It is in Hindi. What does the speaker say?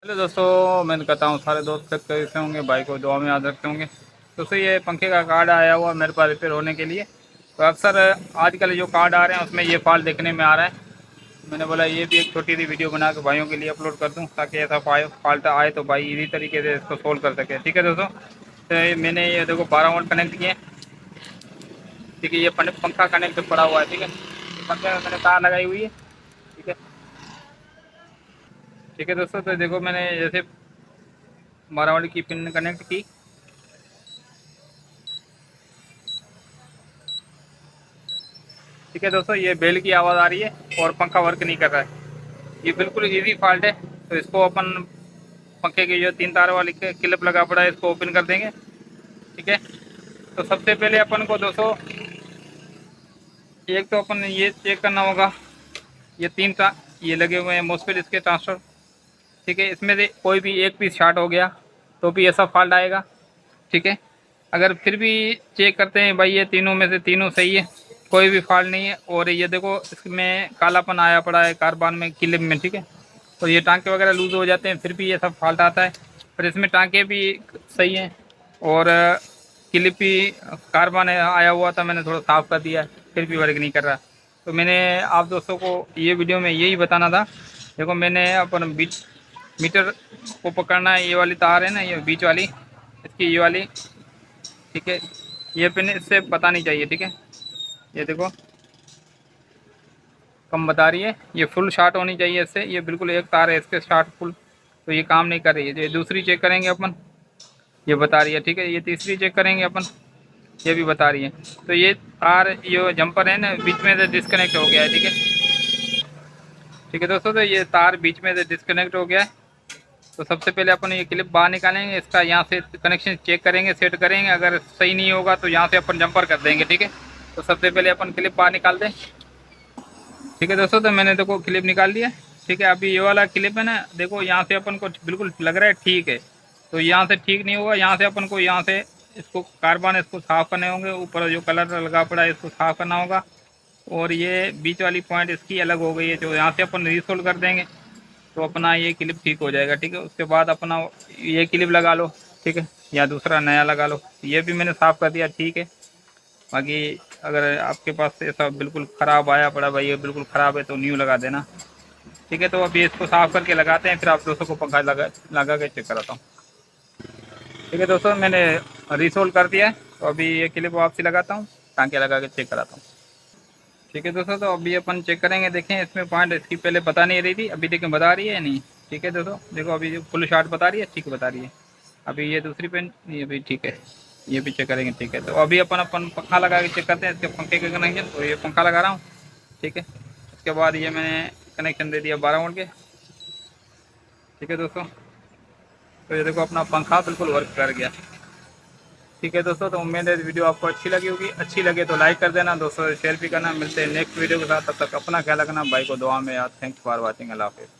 हेलो दोस्तों, मैं कहता हूँ सारे दोस्त तक कैसे होंगे, भाई को दुआ में याद रखते होंगे। दोस्तों ये पंखे का कार्ड आया हुआ मेरे पास रिपेयर होने के लिए। तो अक्सर आजकल जो कार्ड आ रहे हैं उसमें ये फॉल्ट देखने में आ रहा है। मैंने बोला ये भी एक छोटी सी वीडियो बना के भाइयों के लिए अपलोड कर दूँ, ताकि ऐसा फॉल्ट आए तो भाई इसी तरीके से इसको सोल्व कर सके। ठीक है दोस्तों, तो मैंने ये देखो 12 वोल्ट कनेक्ट किए। ठीक है, ये पंखा कनेक्ट पड़ा हुआ है। ठीक है, पंखे में मैंने तार लगाई हुई है। ठीक है, ठीक है दोस्तों, तो देखो मैंने जैसे 12 वोल्ट की पिन कनेक्ट की। ठीक है दोस्तों, ये बेल की आवाज़ आ रही है और पंखा वर्क नहीं कर रहा है। ये बिल्कुल इजी फॉल्ट है। तो इसको अपन पंखे की जो 3 तार वाली क्लिप लगा पड़ा है इसको ओपन कर देंगे। ठीक है, तो सबसे पहले अपन को दोस्तों एक तो अपन ये चेक करना होगा, ये 3 तार ये लगे हुए हैं मॉसफेट इसके ट्रांसफर। ठीक है, इसमें से कोई भी एक पीस शॉर्ट हो गया तो भी ऐसा फॉल्ट आएगा। ठीक है, अगर फिर भी चेक करते हैं भाई ये तीनों में से तीनों सही है, कोई भी फॉल्ट नहीं है, और ये देखो इसमें कालापन आया पड़ा है कार्बन में क्लिप में। ठीक है, तो ये टांके वगैरह लूज़ हो जाते हैं फिर भी ये सब फॉल्ट आता है। पर इसमें टांके भी सही हैं और क्लिप भी कार्बन आया हुआ था, मैंने थोड़ा साफ़ कर दिया फिर भी वर्क नहीं कर रहा। तो मैंने आप दोस्तों को ये वीडियो में यही बताना था। देखो मैंने अपन बीच मीटर को पकड़ना है, ये वाली तार है ना, ये बीच वाली इसकी ये वाली। ठीक है, ये पिन इससे पता नहीं चाहिए। ठीक है, ये देखो कम बता रही है, ये फुल शॉर्ट होनी चाहिए इससे। ये बिल्कुल एक तार है इसके शॉर्ट फुल, तो ये काम नहीं कर रही है। ये दूसरी चेक करेंगे अपन, ये बता रही है। ठीक है, ये तीसरी चेक करेंगे अपन, ये भी बता रही है। तो ये तार ये जंपर है ना बीच में से डिस्कनेक्ट हो गया है। ठीक है, ठीक है दोस्तों, तो ये तार बीच में से डिस्कनेक्ट हो गया है। तो सबसे पहले अपन ये क्लिप बाहर निकालेंगे, इसका यहाँ से कनेक्शन चेक करेंगे, सेट करेंगे। अगर सही नहीं होगा तो यहाँ से अपन जंपर कर देंगे। ठीक है, तो सबसे पहले अपन क्लिप बाहर निकाल दें। ठीक है दोस्तों, तो मैंने देखो क्लिप निकाल लिया। ठीक है, अभी ये वाला क्लिप है ना, देखो यहाँ से अपन को बिल्कुल लग रहा है ठीक है। तो यहाँ से ठीक नहीं होगा, यहाँ से अपन को यहाँ से इसको कार्बन इसको साफ़ करने होंगे, ऊपर जो कलर लगा पड़ा है इसको साफ़ करना होगा। और ये बीच वाली पॉइंट इसकी अलग हो गई है, जो यहाँ से अपन रीसोल्व कर देंगे तो अपना ये क्लिप ठीक हो जाएगा। ठीक है, उसके बाद अपना ये क्लिप लगा लो। ठीक है, या दूसरा नया लगा लो। ये भी मैंने साफ़ कर दिया। ठीक है, बाकी अगर आपके पास ऐसा बिल्कुल ख़राब आया पड़ा भाई, ये बिल्कुल ख़राब है तो न्यू लगा देना। ठीक है, तो अभी इसको साफ़ करके लगाते हैं, फिर आप दोस्तों को पंखा लगा के चेक कराता हूँ। ठीक है दोस्तों, मैंने रीसोल्व कर दिया है, तो अभी ये क्लिप वापसी लगाता हूँ, टाँके लगा के चेक कराता हूँ। ठीक है दोस्तों, तो अभी अपन चेक करेंगे। देखें इसमें पॉइंट इसकी पहले बता नहीं रही थी, अभी देखें बता रही है नहीं। ठीक है दोस्तों, देखो अभी फुल शॉट बता रही है, ठीक बता रही है। अभी ये दूसरी पेन ये भी ठीक है, ये भी चेक करेंगे। ठीक है, तो अभी अपन पंखा लगा के चेक करते हैं इसके पंखे के कनेक्शन। तो ये पंखा लगा रहा हूँ। ठीक है, उसके बाद ये मैंने कनेक्शन दे दिया 12 वोल्ट के। ठीक है दोस्तों, तो ये देखो अपना पंखा बिल्कुल वर्क कर गया। ठीक है दोस्तों, तो उम्मीद है वीडियो आपको अच्छी लगी होगी। अच्छी लगे तो लाइक कर देना दोस्तों, शेयर भी करना। मिलते हैं नेक्स्ट वीडियो के साथ, तब तक अपना ख्याल रखना, भाई को दुआ में याद। थैंक्स फॉर वॉचिंग, अल्लाह हाफिज़।